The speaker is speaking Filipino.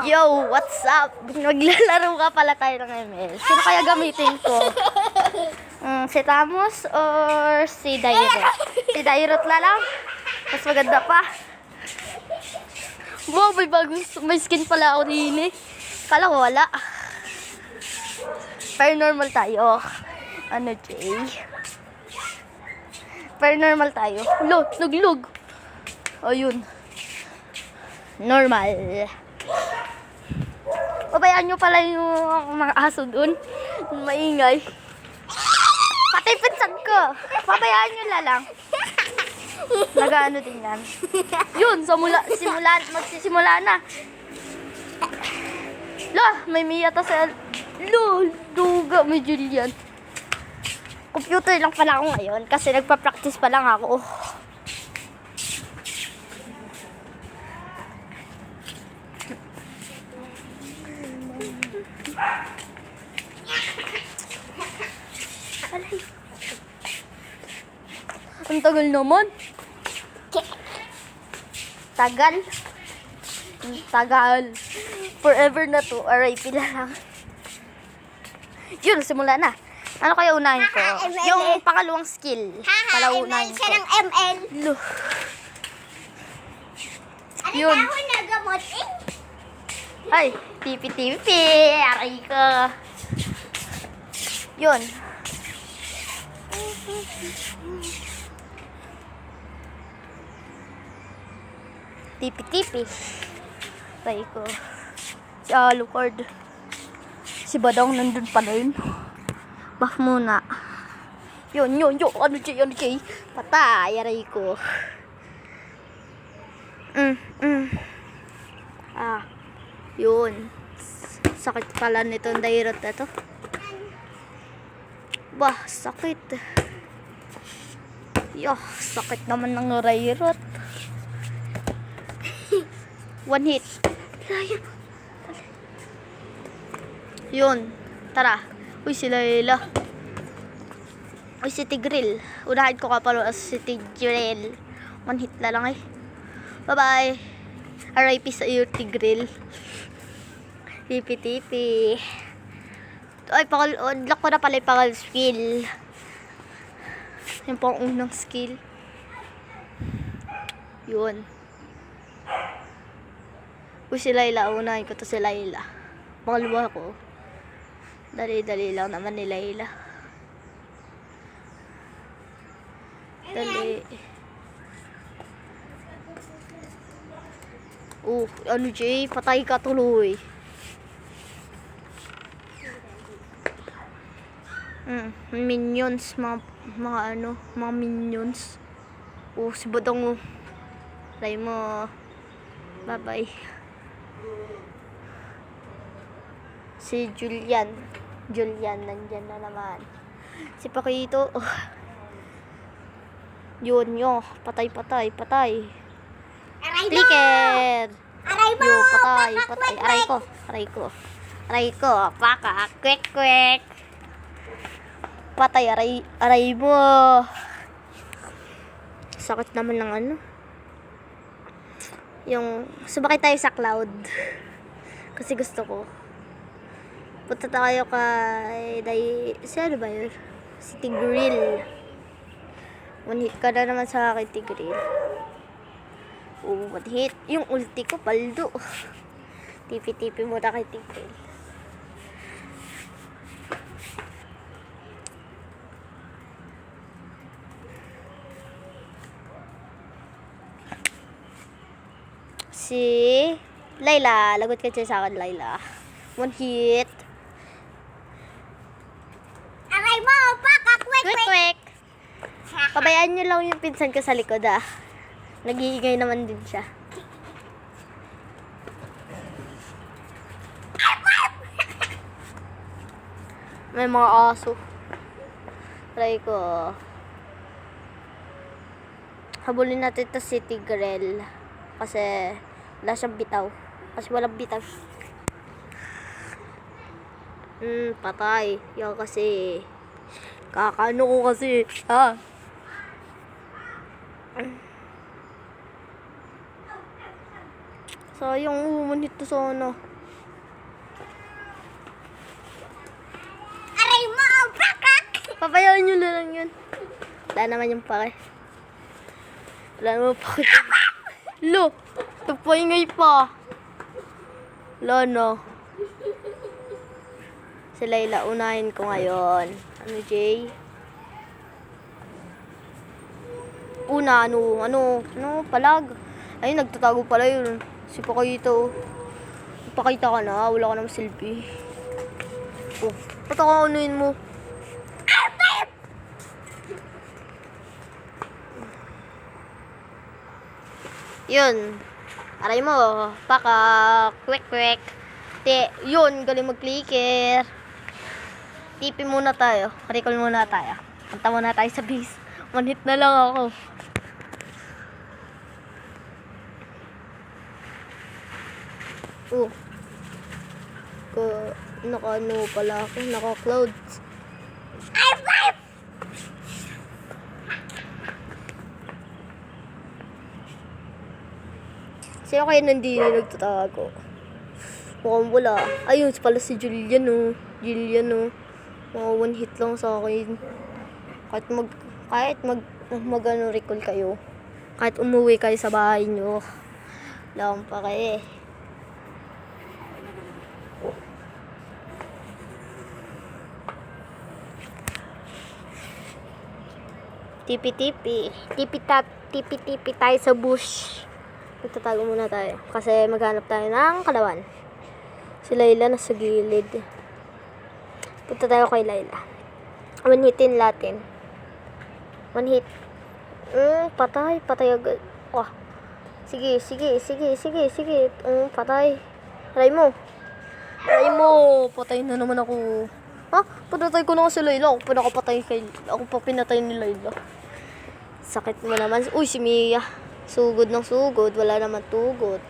Yo, what's up? Maglalaro ka pala tayo ng ML. Sino kaya gamitin ko? Si Tamos or si Dairot? Si Dairot na lang. Mas maganda pa. Wow, may skin pala ako din eh. Kala ko wala. Paranormal tayo. Ano, Jay? Paranormal tayo. Lug. Ayun. Normal. Pabayaan nyo pala yung mga aso dun. Maingay. Pati pinsan ko. Pabayaan nyo lang. Nag-ano din yan. Yun, magsisimula na. May Mia to sa... Duga, may Julian. Computer lang pala ako ngayon kasi nagpa-practice pa lang ako. Ang tagal naman. Tagal. Forever na to. Aray, pila lang. Yun, simula na. Ano kaya unahin ko? Yung pangalawang skill. Palaunahin ko. Siya ng ML. Yun. Ano ako nagamot eh? Ay, tipi. Aray ko. Yun. Tipi. Aray ko. Si Alucard. Si Badong nandun pa rin. Buff muna. Yun. Ano Jay? Patay. Aray ko. Yun. Sakit pala nitong Dairot na to. Bah, sakit. Sakit naman ng Dairot. One hit. Yun. Tara. Uy, si Layla. Uy, si Tigril. Unahin ko ka pala si Tigril. One hit na lang eh. Bye-bye. RIP sa iyo, Tigril. Tipi. Ay, unlock ko na pala yung pangal skill. Yung pang unang skill. Yun. Uy, si Layla. Unahin ko to si Layla. Pangalawa ko. Dali lang naman ni Layla. Dali. Ano Jay? Patay ka tuloy. Minions. Mga minions. Si Badong. Try mo. Bye-bye. Si Julian, nandyan na naman. Si Pakito. Yun. Patay. Flicker. Aray mo! Patay. Aray ko. Paka. Kwek. Patay. Aray mo. Sakit naman ng ano. Yung, sumakay tayo sa cloud. Kasi gusto ko. Punta tayo kay ano ba yun? Si Tigril. One hit ka na naman sa akin, Tigril. One hit. Yung ulti ko, paldo. Tipi muna kay Tigril. Si Layla. Lagot ka dyan sa akin, Layla. One hit. Aray mo! Paka! Kwek. Pabayaan nyo lang yung pinsan ko sa likod Nag-iingay naman din siya. May mga aso. Try ko. Habulin natin ito si Tigrel. Kasi wala siyang bitaw. Kasi walang bitaw. Patay. Yan kasi. Kakano ko kasi. Sayang, umunit to sana. Papayaan nyo na lang yun. Wala naman yung pake. Wala naman pake. Lo, nagpaingay pa. Wala na. Si Layla, unahin ko ngayon. Ano, Jay? Ano, palag. Ay, nagtatago pala yun. Si Pakito. Pakita ka na, wala ka naman silbi. Oh, ba't ako anuin mo? Yun. Aray mo, paka, kwek. Yun, galing mag-clicker. TP muna tayo. Recall muna tayo. Punta muna tayo sa base. 1 hit na lang ako. Oh. Naka-ano pala ako. Naka-clouds. Sino kayo nandito nagtatago? Mukhang wala. Ayun, pala si Julian, oh. Mga 1 hit lang sa akin. Kahit mag recall kayo. Kahit umuwi kayo sa bahay nyo. Lang pa kayo eh. Tipi tayo sa bush. Magtatago muna tayo. Kasi maghanap tayo ng kalawan. Si Layla nasa gilid. Punta tayo kay Layla. 1 hitin natin. 1 hit. Patay agad. Wah. Sige. Patay. Aray mo. Patay na naman ako. Ha? Patay ko na si Layla. Ako pa pinatay ni Layla. Sakit mo naman. Uy, si Mia. Sugod ng sugod. Wala naman tugod.